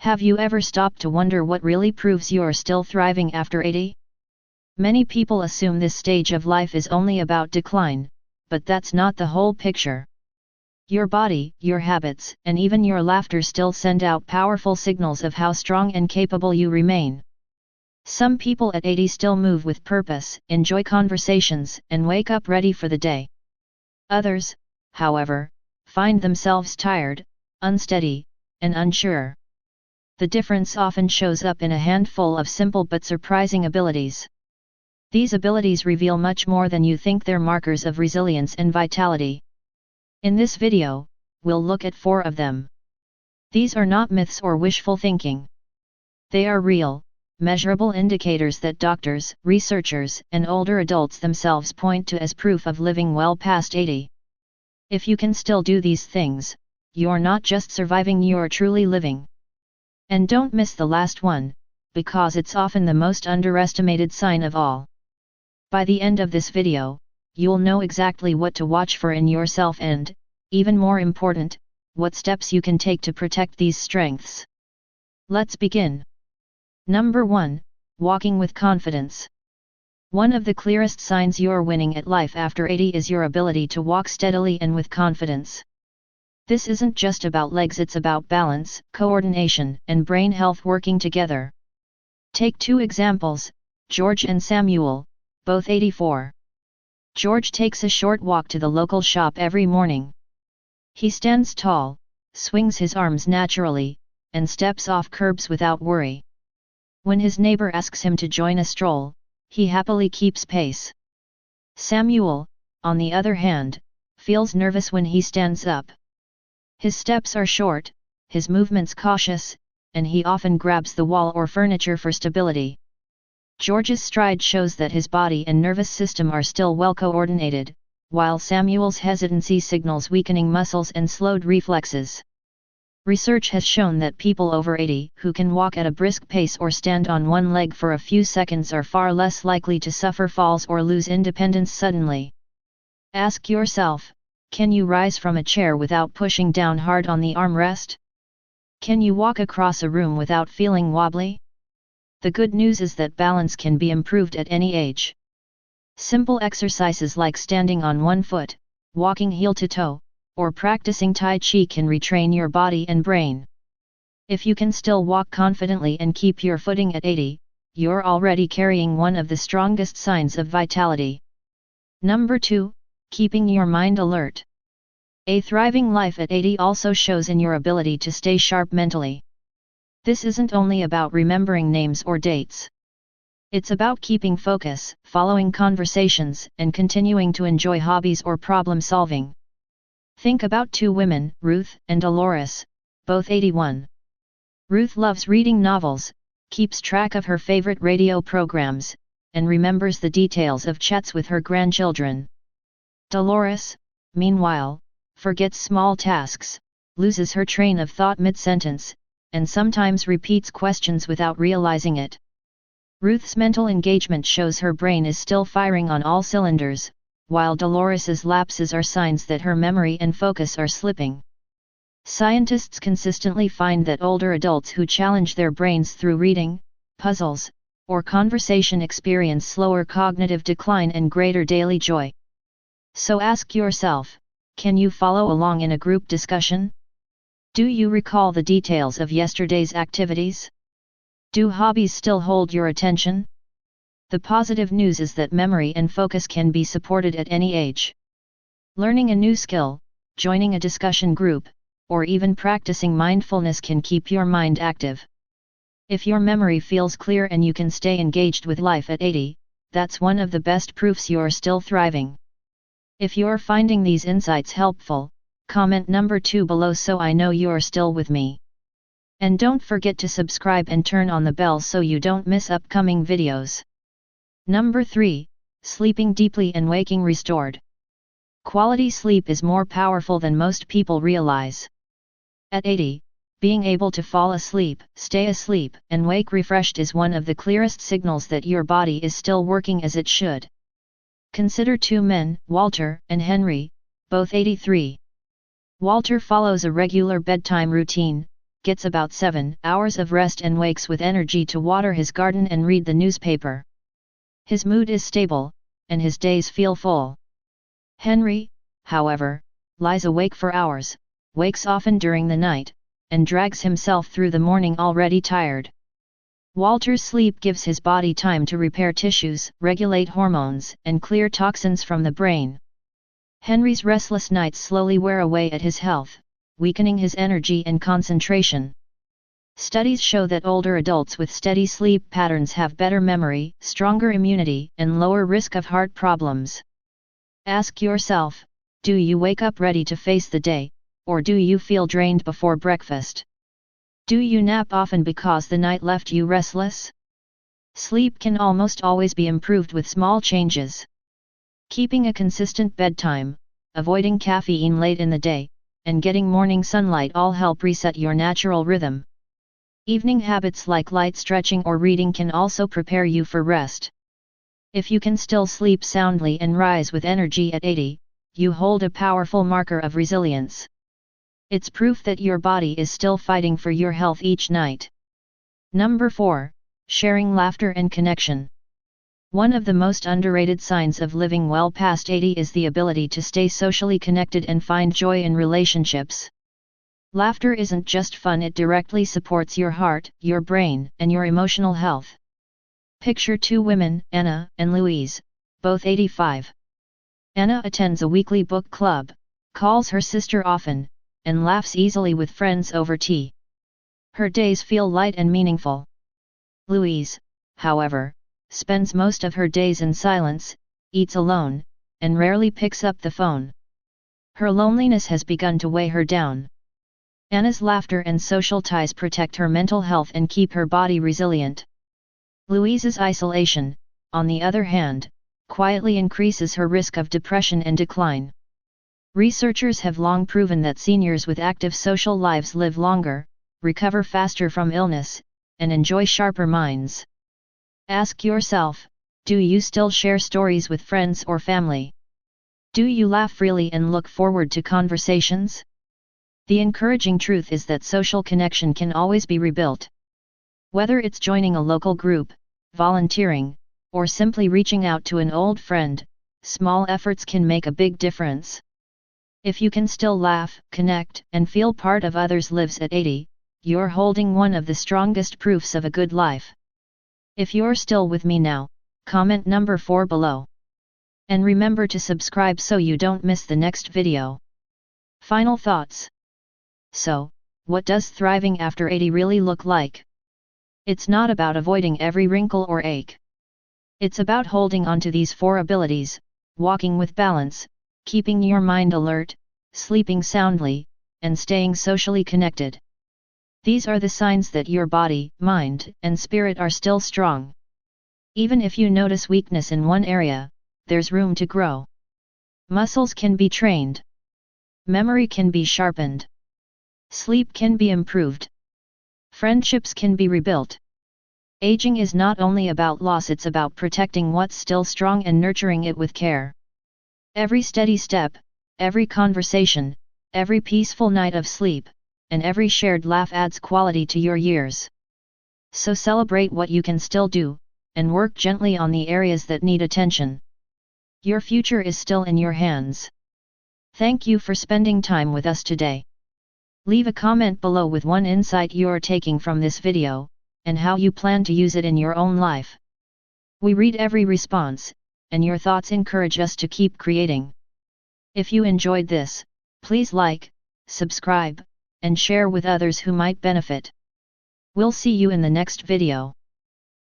Have you ever stopped to wonder what really proves you're still thriving after 80? Many people assume this stage of life is only about decline, but that's not the whole picture. Your body, your habits, and even your laughter still send out powerful signals of how strong and capable you remain. Some people at 80 still move with purpose, enjoy conversations, and wake up ready for the day. Others, however, find themselves tired, unsteady, and unsure. The difference often shows up in a handful of simple but surprising abilities. These abilities reveal much more than you think. They're markers of resilience and vitality. In this video, we'll look at 4 of them. These are not myths or wishful thinking. They are real, measurable indicators that doctors, researchers, and older adults themselves point to as proof of living well past 80. If you can still do these things, you're not just surviving, you're truly living. And don't miss the last one, because it's often the most underestimated sign of all. By the end of this video, you'll know exactly what to watch for in yourself and, even more important, what steps you can take to protect these strengths. Let's begin. Number 1, walking with confidence. One of the clearest signs you're winning at life after 80 is your ability to walk steadily and with confidence. This isn't just about legs, it's about balance, coordination, and brain health working together. Take 2 examples, George and Samuel, both 84. George takes a short walk to the local shop every morning. He stands tall, swings his arms naturally, and steps off curbs without worry. When his neighbor asks him to join a stroll, he happily keeps pace. Samuel, on the other hand, feels nervous when he stands up. His steps are short, his movements cautious, and he often grabs the wall or furniture for stability. George's stride shows that his body and nervous system are still well coordinated, while Samuel's hesitancy signals weakening muscles and slowed reflexes. Research has shown that people over 80 who can walk at a brisk pace or stand on one leg for a few seconds are far less likely to suffer falls or lose independence suddenly. Ask yourself, can you rise from a chair without pushing down hard on the armrest? Can you walk across a room without feeling wobbly? The good news is that balance can be improved at any age. Simple exercises like standing on one foot, walking heel to toe, or practicing Tai Chi can retrain your body and brain. If you can still walk confidently and keep your footing at 80, you're already carrying one of the strongest signs of vitality. Number 2, keeping your mind alert. A thriving life at 80 also shows in your ability to stay sharp mentally. This isn't only about remembering names or dates. It's about keeping focus, following conversations, and continuing to enjoy hobbies or problem solving. Think about 2 women, Ruth and Dolores, both 81. Ruth loves reading novels, keeps track of her favorite radio programs, and remembers the details of chats with her grandchildren. Dolores, meanwhile, forgets small tasks, loses her train of thought mid-sentence, and sometimes repeats questions without realizing it. Ruth's mental engagement shows her brain is still firing on all cylinders, while Dolores's lapses are signs that her memory and focus are slipping. Scientists consistently find that older adults who challenge their brains through reading, puzzles, or conversation experience slower cognitive decline and greater daily joy. So ask yourself, can you follow along in a group discussion? Do you recall the details of yesterday's activities? Do hobbies still hold your attention? The positive news is that memory and focus can be supported at any age. Learning a new skill, joining a discussion group, or even practicing mindfulness can keep your mind active. If your memory feels clear and you can stay engaged with life at 80, that's one of the best proofs you're still thriving. If you're finding these insights helpful, comment number 2 below so I know you're still with me. And don't forget to subscribe and turn on the bell so you don't miss upcoming videos. Number 3, sleeping deeply and waking restored. Quality sleep is more powerful than most people realize. At 80, being able to fall asleep, stay asleep, and wake refreshed is one of the clearest signals that your body is still working as it should. Consider 2 men, Walter and Henry, both 83. Walter follows a regular bedtime routine, gets about 7 hours of rest and wakes with energy to water his garden and read the newspaper. His mood is stable, and his days feel full. Henry, however, lies awake for hours, wakes often during the night, and drags himself through the morning already tired. Walter's sleep gives his body time to repair tissues, regulate hormones, and clear toxins from the brain. Henry's restless nights slowly wear away at his health, weakening his energy and concentration. Studies show that older adults with steady sleep patterns have better memory, stronger immunity, and lower risk of heart problems. Ask yourself, do you wake up ready to face the day, or do you feel drained before breakfast? Do you nap often because the night left you restless? Sleep can almost always be improved with small changes. Keeping a consistent bedtime, avoiding caffeine late in the day, and getting morning sunlight all help reset your natural rhythm. Evening habits like light stretching or reading can also prepare you for rest. If you can still sleep soundly and rise with energy at 80, you hold a powerful marker of resilience. It's proof that your body is still fighting for your health each night. Number 4. Sharing laughter and connection. One of the most underrated signs of living well past 80 is the ability to stay socially connected and find joy in relationships. Laughter isn't just fun, it directly supports your heart, your brain, and your emotional health. Picture two women, Anna and Louise, both 85. Anna attends a weekly book club, calls her sister often, and laughs easily with friends over tea. Her days feel light and meaningful. Louise, however, spends most of her days in silence, eats alone, and rarely picks up the phone. Her loneliness has begun to weigh her down. Anna's laughter and social ties protect her mental health and keep her body resilient. Louise's isolation, on the other hand, quietly increases her risk of depression and decline. Researchers have long proven that seniors with active social lives live longer, recover faster from illness, and enjoy sharper minds. Ask yourself, do you still share stories with friends or family? Do you laugh freely and look forward to conversations? The encouraging truth is that social connection can always be rebuilt. Whether it's joining a local group, volunteering, or simply reaching out to an old friend, small efforts can make a big difference. If you can still laugh, connect, and feel part of others' lives at 80, you're holding one of the strongest proofs of a good life. If you're still with me now, comment number 4 below. And remember to subscribe so you don't miss the next video. Final thoughts. So, what does thriving after 80 really look like? It's not about avoiding every wrinkle or ache. It's about holding on to these 4 abilities: walking with balance, keeping your mind alert, sleeping soundly, and staying socially connected. These are the signs that your body, mind, and spirit are still strong. Even if you notice weakness in one area, there's room to grow. Muscles can be trained. Memory can be sharpened. Sleep can be improved. Friendships can be rebuilt. Aging is not only about loss, it's about protecting what's still strong and nurturing it with care. Every steady step, every conversation, every peaceful night of sleep, and every shared laugh adds quality to your years. So celebrate what you can still do, and work gently on the areas that need attention. Your future is still in your hands. Thank you for spending time with us today. Leave a comment below with one insight you're taking from this video, and how you plan to use it in your own life. We read every response, and your thoughts encourage us to keep creating. If you enjoyed this, please like, subscribe, and share with others who might benefit. We'll see you in the next video.